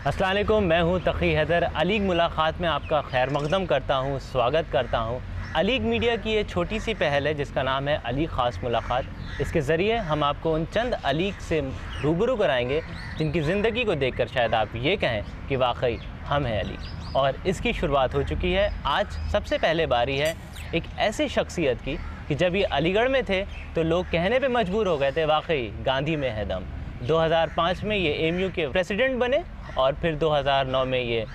अस्सलाम वालेकुम, मैं हूं तक़ी हैदर। अलीग मुलाकात में आपका खैर मक़दम करता हूं, स्वागत करता हूं। अलीग मीडिया की ये छोटी सी पहल है जिसका नाम है अलीग ख़ास मुलाकात। इसके ज़रिए हम आपको उन चंद अलीग से रूबरू कराएंगे जिनकी ज़िंदगी को देखकर शायद आप ये कहें कि वाकई हम हैं अलीग। और इसकी शुरुआत हो चुकी है। आज सबसे पहले बारी है एक ऐसी शख्सियत की कि जब ये अलीगढ़ में थे तो लोग कहने पे मजबूर हो गए थे वाकई गांधी में है दम। 2005 में ये एमयू के प्रेसिडेंट बने और फिर 2009 में ये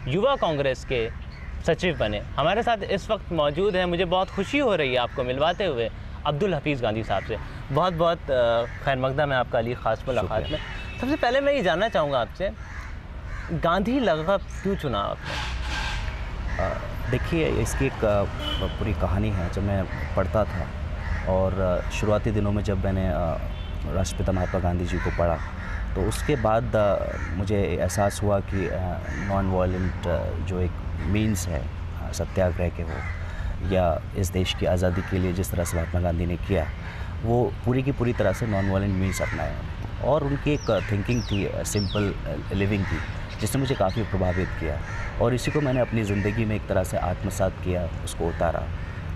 युवा कांग्रेस के सचिव बने। हमारे साथ इस वक्त मौजूद हैं, मुझे बहुत खुशी हो रही है आपको मिलवाते हुए, अब्दुल हफीज़ गांधी साहब से। बहुत बहुत खैर मक़दम है आपका अली ख़ास मुलाकात में। सबसे पहले मैं ये जानना चाहूँगा आपसे, गांधी लक़ब क्यों चुना आपने? देखिए, इसकी एक पूरी कहानी है। जब मैं पढ़ता था और शुरुआती दिनों में जब मैंने राष्ट्रपिता महात्मा गांधी जी को पढ़ा तो उसके बाद मुझे एहसास हुआ कि नॉन वायलेंट जो एक मीन्स है सत्याग्रह के हो या इस देश की आज़ादी के लिए जिस तरह से महात्मा गांधी ने किया, वो पूरी की पूरी तरह से नॉन वायलेंट मीन्स अपनाया और उनकी एक थिंकिंग थी, सिंपल लिविंग थी, जिसने मुझे काफ़ी प्रभावित किया और इसी को मैंने अपनी ज़िंदगी में एक तरह से आत्मसात किया, उसको उतारा।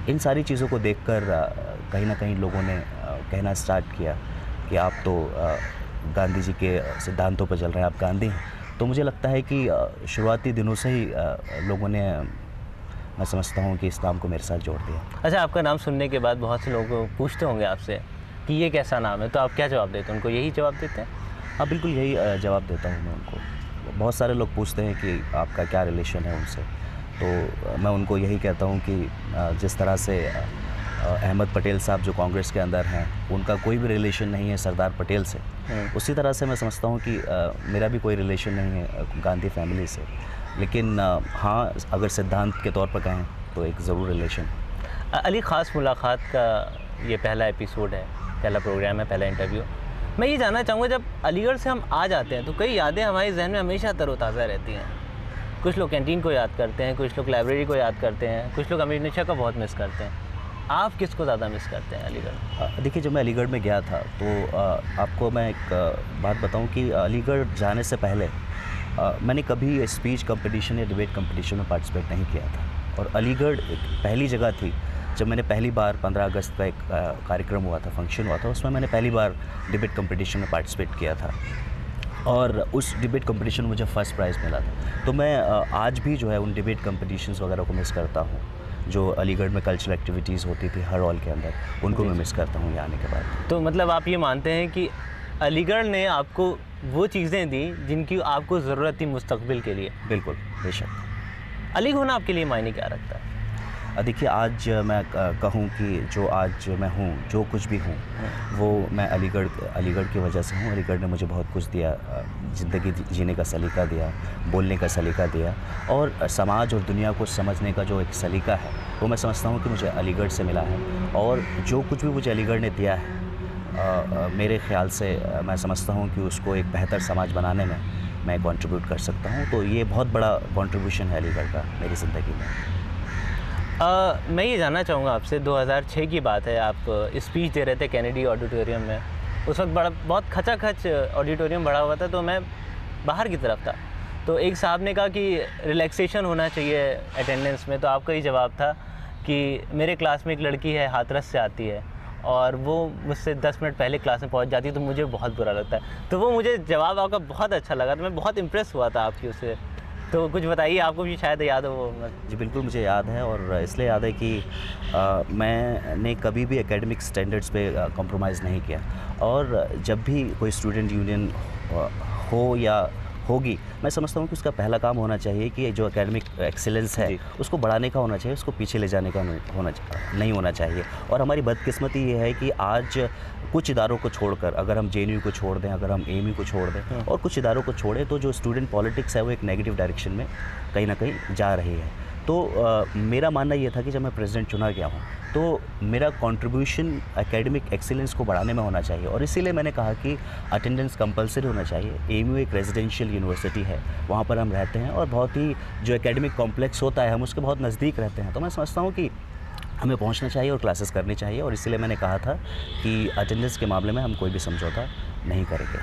इन सारी चीज़ों को देखकर कहीं ना कहीं लोगों ने कहना स्टार्ट किया कि आप तो गांधी जी के सिद्धांतों पर चल रहे हैं, आप गांधी हैं। तो मुझे लगता है कि शुरुआती दिनों से ही लोगों ने, मैं समझता हूँ कि इस्लाम को मेरे साथ जोड़ दिया। अच्छा, आपका नाम सुनने के बाद बहुत से लोग पूछते होंगे आपसे कि ये कैसा नाम है, तो आप क्या जवाब देते हैं उनको? यही जवाब देते हैं? हाँ, बिल्कुल यही जवाब देता हूँ मैं उनको। बहुत सारे लोग पूछते हैं कि आपका क्या रिलेशन है उनसे, तो मैं उनको यही कहता हूँ कि जिस तरह से अहमद पटेल साहब जो कांग्रेस के अंदर हैं, उनका कोई भी रिलेशन नहीं है सरदार पटेल से, उसी तरह से मैं समझता हूँ कि मेरा भी कोई रिलेशन नहीं है गांधी फैमिली से। लेकिन हाँ, अगर सिद्धांत के तौर पर कहें तो एक ज़रूर रिलेशन। अली ख़ास मुलाकात का ये पहला एपिसोड है, पहला प्रोग्राम है, पहला इंटरव्यू। मैं ये जानना चाहूँगा, जब अलीगढ़ से हम आ जाते हैं तो कई यादें हमारे जहन में हमेशा तरोताज़ा रहती हैं। कुछ लोग कैंटीन को याद करते हैं, कुछ लोग लाइब्रेरी को याद करते हैं, कुछ लोग अमीर निशा को बहुत मिस करते हैं। आप किसको ज़्यादा मिस करते हैं अलीगढ़? देखिए, जब मैं अलीगढ़ में गया था तो आपको मैं एक बात बताऊं कि अलीगढ़ जाने से पहले मैंने कभी स्पीच कंपटीशन या डिबेट कंपटीशन में पार्टिसिपेट नहीं किया था और अलीगढ़ एक पहली जगह थी जब मैंने पहली बार 15 अगस्त का एक कार्यक्रम हुआ था, फंक्शन हुआ था, उसमें मैंने पहली बार डिबेट कंपटीशन में पार्टिसिपेट किया था और उस डिबेट कंपटीशन में मुझे फ़र्स्ट प्राइज़ मिला था। तो मैं आज भी जो है उन डिबेट कंपटीशंस वगैरह को मिस करता हूँ जो अलीगढ़ में कल्चरल एक्टिविटीज़ होती थी हर हॉल के अंदर, उनको मैं मिस करता हूँ यहाँ आने के बाद। तो मतलब आप ये मानते हैं कि अलीगढ़ ने आपको वो चीज़ें दी जिनकी आपको ज़रूरत थी मुस्तक़बिल के लिए? बिल्कुल, बेशक। अलीगढ़ होना आपके लिए मायने क्या रखता है? देखिए, आज मैं कहूँ कि जो आज मैं हूँ, जो कुछ भी हूँ, वो मैं अलीगढ़ की वजह से हूँ। अलीगढ़ ने मुझे बहुत कुछ दिया, ज़िंदगी जीने का सलीका दिया, बोलने का सलीका दिया और समाज और दुनिया को समझने का जो एक सलीका है वो मैं समझता हूँ कि मुझे अलीगढ़ से मिला है। और जो कुछ भी मुझे अलीगढ़ ने दिया है, मेरे ख़्याल से मैं समझता हूँ कि उसको एक बेहतर समाज बनाने में मैं कंट्रीब्यूट कर सकता हूँ। तो ये बहुत बड़ा कंट्रीब्यूशन है अलीगढ़ का मेरी ज़िंदगी में। मैं ये जानना चाहूँगा आपसे, 2006 की बात है, आप स्पीच दे रहे थे कैनेडी ऑडिटोरियम में। उस वक्त बहुत खचाखच ऑडिटोरियम भरा हुआ था, तो मैं बाहर की तरफ था, तो एक साहब ने कहा कि रिलैक्सेशन होना चाहिए अटेंडेंस में। तो आपका ही जवाब था कि मेरे क्लास में एक लड़की है, हाथरस से आती है और वो मुझसे 10 मिनट पहले क्लास में पहुंच जाती है, तो मुझे बहुत बुरा लगता है। तो वो मुझे जवाब आपका बहुत अच्छा लगा, तो मैं बहुत इम्प्रेस हुआ था आपकी उससे। तो कुछ बताइए, आपको भी शायद याद हो वो। जी बिल्कुल, मुझे याद है और इसलिए याद है कि मैंने कभी भी एकेडमिक स्टैंडर्ड्स पे कॉम्प्रोमाइज़ नहीं किया और जब भी कोई स्टूडेंट यूनियन हो या होगी, मैं समझता हूँ कि उसका पहला काम होना चाहिए कि जो एकेडमिक एक्सीलेंस है उसको बढ़ाने का होना चाहिए, उसको पीछे ले जाने का नहीं होना चाहिए। और हमारी बदकिस्मती ये है कि आज कुछ इदारों को छोड़कर, अगर हम जेएनयू को छोड़ दें, अगर हम एएमयू को छोड़ दें और कुछ इदारों को छोड़ें, तो जो स्टूडेंट पॉलिटिक्स है वो एक नेगेटिव डायरेक्शन में कहीं ना कहीं जा रही है। तो मेरा मानना ये था कि जब मैं प्रेसिडेंट चुना गया हूँ तो मेरा कंट्रीब्यूशन एकेडमिक एक्सीलेंस को बढ़ाने में होना चाहिए और इसीलिए मैंने कहा कि अटेंडेंस कंपलसरी होना चाहिए। एएमयू एक रेजिडेंशियल यूनिवर्सिटी है, वहाँ पर हम रहते हैं और बहुत ही जो एकेडमिक कॉम्प्लेक्स होता है हम उसके बहुत नज़दीक रहते हैं। तो मैं समझता हूँ कि हमें पहुंचना चाहिए और क्लासेस करनी चाहिए और इसीलिए मैंने कहा था कि अटेंडेंस के मामले में हम कोई भी समझौता नहीं करेंगे।